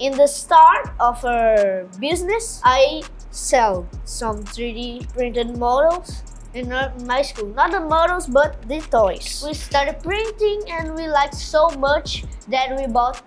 In the start of our business, I sell some 3D printed models in my school. Not the models, but the toys. We started printing and we liked so much that we bought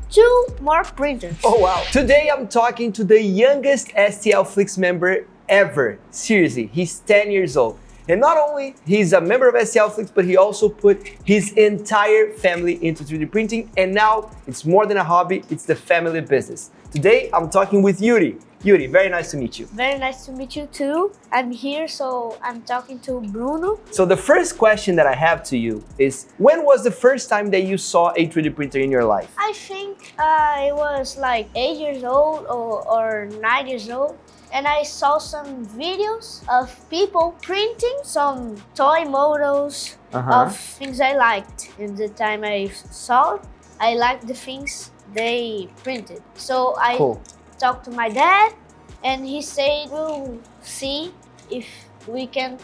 2 more printers. Oh wow. Today I'm talking to the youngest STLFLIX member ever. Seriously, he's 10 years old. And not only he's a member of STLFLIX, but he also put his entire family into 3D printing, and now it's more than a hobby, it's the family business. Today I'm talking with Yuri. Yuri, very nice to meet you. Very nice to meet you too. I'm here, so I'm talking to Bruno. So the first question that I have to you is, when was the first time that you saw a 3D printer in your life? I think I was like 8 years old or 9 years old. And I saw some videos of people printing some toy models of things I liked. In the time I saw it, I liked the things they printed. So I talked to my dad, and he said, we'll see if we can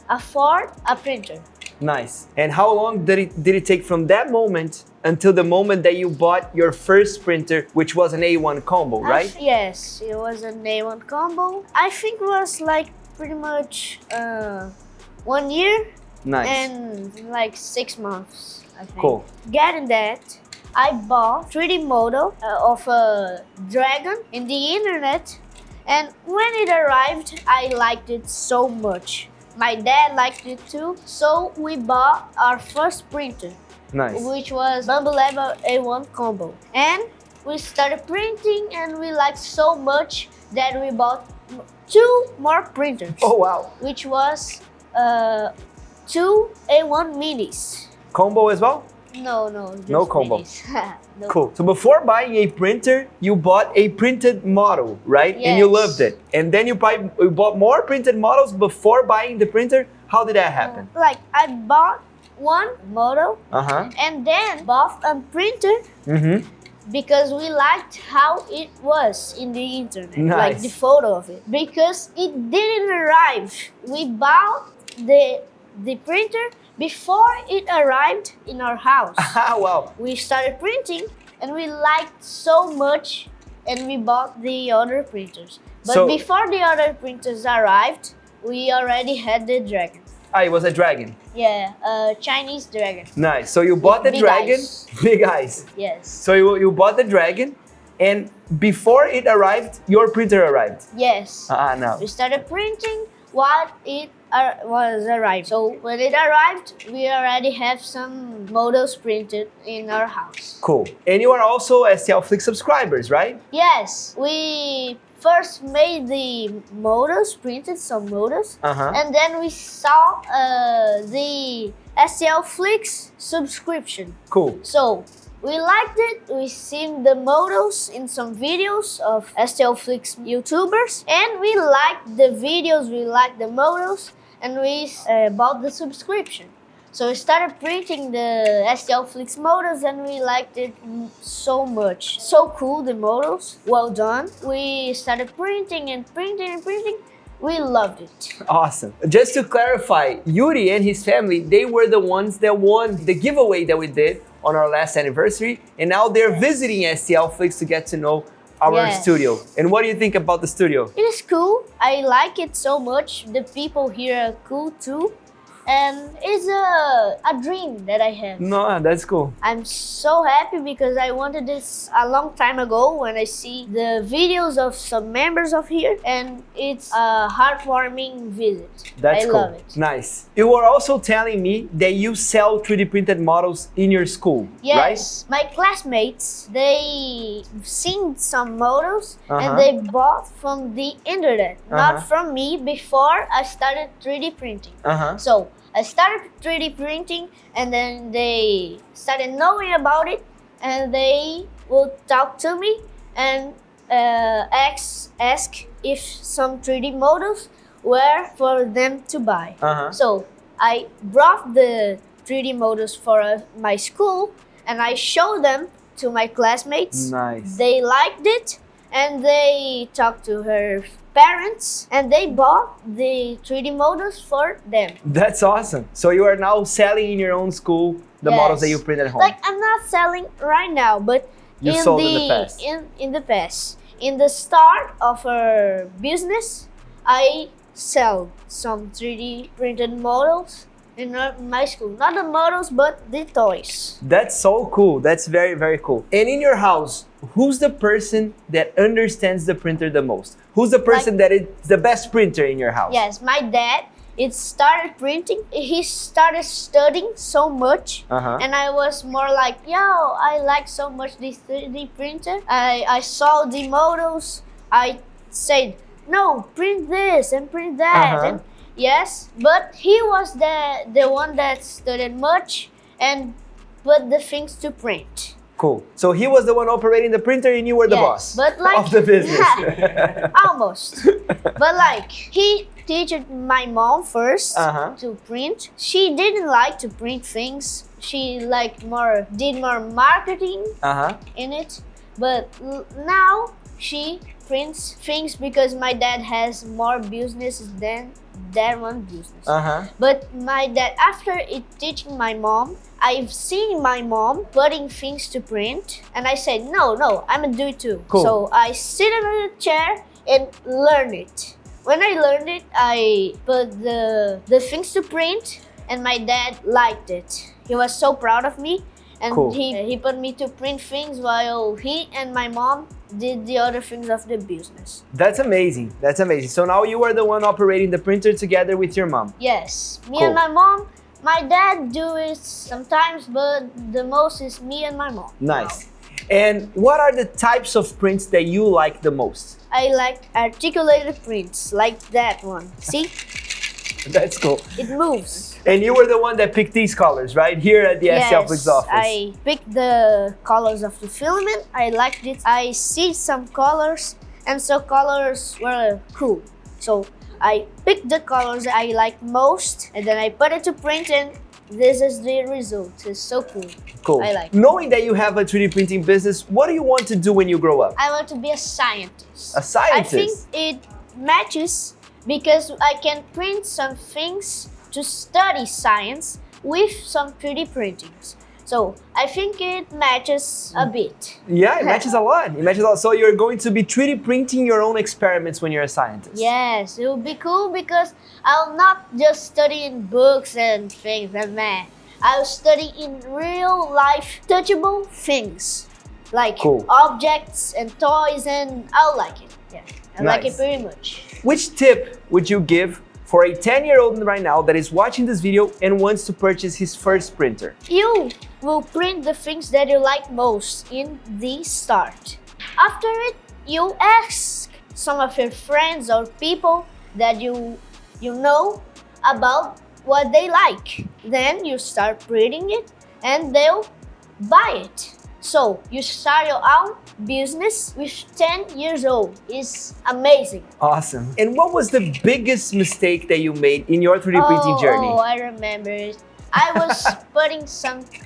afford a printer. Nice. And how long did it take from that moment until the moment that you bought your first printer, which was an A1 combo, right? Yes, it was an A1 combo. I think it was like pretty much 1 year. Nice. And like 6 months, I think. Cool. Getting that, I bought 3D model of a dragon in the internet, and when it arrived, I liked it so much. My dad liked it too, so we bought our first printer. Nice. Which was Bambu Level A1 combo. And we started printing, and we liked so much that we bought 2 more printers. Oh wow. Which was 2 A1 minis. Combo as well? No, just no combo. minis. No. Cool. So before buying a printer, you bought a printed model, right? Yes. And you loved it. And then you bought more printed models before buying the printer. How did that happen? Like I bought 1 model and then bought a printer because we liked how it was in the internet. Nice. Like the photo of it. Because it didn't arrive. We bought the printer before it arrived in our house. Wow. We started printing and we liked so much, and we bought the other printers. But before the other printers arrived, we already had the dragon. Ah, it was a dragon. Yeah, a Chinese dragon. Nice. So you bought the Big dragon. eyes. Big eyes. Yes. So you bought the dragon, and before it arrived, your printer arrived. Yes. No. We started printing while it was arrived. So when it arrived, we already have some models printed in our house. Cool. And you are also STLFLIX subscribers, right? Yes. We first made the models, printed some models, and then we saw the STLFLIX subscription. Cool. So we liked it. We seen the models in some videos of STLFLIX YouTubers, and we liked the videos, we liked the models, and we bought the subscription. So we started printing the STLFLIX models, and we liked it so much. So cool, the models, well done. We started printing and printing and printing. We loved it. Awesome. Just to clarify, Yuri and his family, they were the ones that won the giveaway that we did on our last anniversary, and now they're visiting STLFLIX to get to know our studio. And what do you think about the studio? It is cool. I like it so much. The people here are cool too. And it's a dream that I have. No, that's cool. I'm so happy because I wanted this a long time ago when I see the videos of some members of here, and it's a heartwarming visit. That's cool. I love it. Nice. You were also telling me that you sell 3D printed models in your school, yes, right? My classmates, they seen some models and they bought from the internet, not from me before I started 3D printing. So I started 3D printing, and then they started knowing about it, and they would talk to me and ask if some 3D models were for them to buy. So I brought the 3D models for my school, and I showed them to my classmates. Nice. They liked it, and they talked to her parents, and they bought the 3D models for them. That's awesome. So you are now selling in your own school the models that you print at home. Like, I'm not selling right now, but you sold in the past? In the past. In the start of our business, I sell some 3D printed models in my school. Not the models, but the toys. That's so cool. That's very, very cool. And in your house, who's the person that understands the printer the most? Who's the person that is the best printer in your house? Yes, my dad. It started printing. He started studying so much, and I was more like, yo, I like so much this 3D printer. I saw the models. I said, no, print this and print that. And yes, but he was the one that studied much and put the things to print. Cool. So he was the one operating the printer and you were the boss but like, of the business. Almost. But like, he taught my mom first to print. She didn't like to print things. She did more marketing in it. But now she prints things because my dad has more businesses than that one business. But my dad, after teaching my mom, I've seen my mom putting things to print, and I said, no, I'm gonna do it too. Cool. So I sit on a chair and learn it. When I learned it, I put the things to print, and my dad liked it. He was so proud of me, and he put me to print things while he and my mom did the other things of the business. That's amazing. That's amazing. So now you are the one operating the printer together with your mom. Yes, me and my mom. My dad do it sometimes, but the most is me and my mom. Nice. And what are the types of prints that you like the most? I like articulated prints, like that one. See? That's cool. It moves. And you were the one that picked these colors, right? Here at the STLFLIX office. I picked the colors of the filament. I liked it. I see some colors, and so colors were cool. So I picked the colors I like most, and then I put it to print, and this is the result. It's so cool. Cool. I like it. Knowing that you have a 3D printing business, what do you want to do when you grow up? I want to be a scientist. A scientist? I think it matches because I can print some things to study science with some 3D printings. So I think it matches a bit. Yeah, it matches a lot. It matches a lot. So you're going to be 3D printing your own experiments when you're a scientist. Yes, it will be cool because I'll not just study in books and things and math. I'll study in real life touchable things like objects and toys, and I'll like it. Yeah, I like it very much. Which tip would you give for a 10-year-old right now that is watching this video and wants to purchase his first printer? You will print the things that you like most in the start. After it, you ask some of your friends or people that you know about what they like. Then you start printing it and they'll buy it. So you start your own business with 10 years old. It's amazing. Awesome. And what was the biggest mistake that you made in your 3D printing journey? Oh, I remember it. I was putting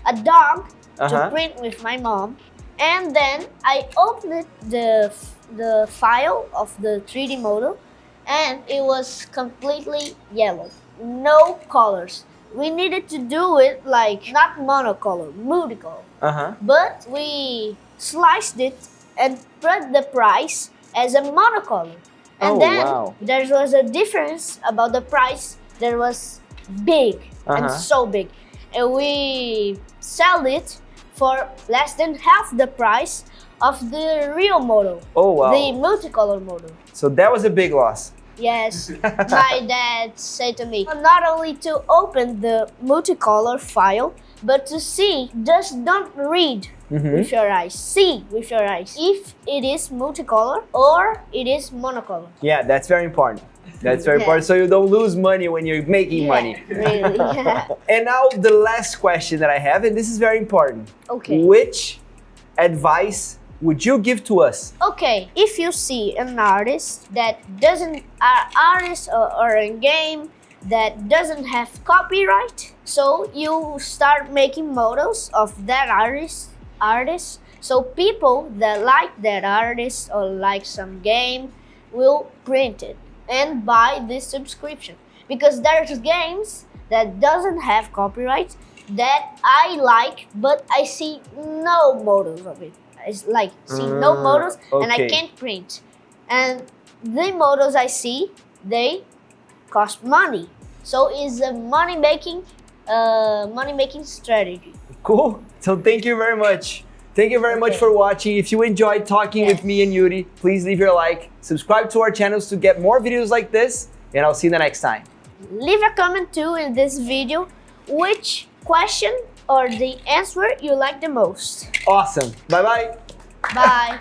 a dog to print with my mom, and then I opened the file of the 3D model, and it was completely yellow, no colors. We needed to do it like not monocolor, multicolor. But we sliced it and put the price as a monocolor. And there was a difference about the price that was big and so big. And we sold it for less than half the price of the real model. Oh, wow. The multicolor model. So that was a big loss. Yes, my dad said to me, not only to open the multicolor file, but to see, just don't read with your eyes, see with your eyes if it is multicolor or it is monocolor. Yeah, that's very important. That's very important, so you don't lose money when you're making money. Really. And now the last question that I have, and this is very important. Okay. Which advice would you give to us? Okay, if you see an artist that or a game that doesn't have copyright, so you start making models of that artist. So people that like that artist or like some game will print it and buy this subscription, because there's games that doesn't have copyright that I like, but I see no models of it. It's like see no models, and I okay. can't print. And the models I see, they cost money. So it's a money making strategy. Cool. So thank you very much. Thank you very much for watching. If you enjoyed talking with me and Yuri, please leave your like, subscribe to our channels to get more videos like this, and I'll see you the next time. Leave a comment too in this video, which question or the answer you like the most. Awesome. Bye-bye. Bye.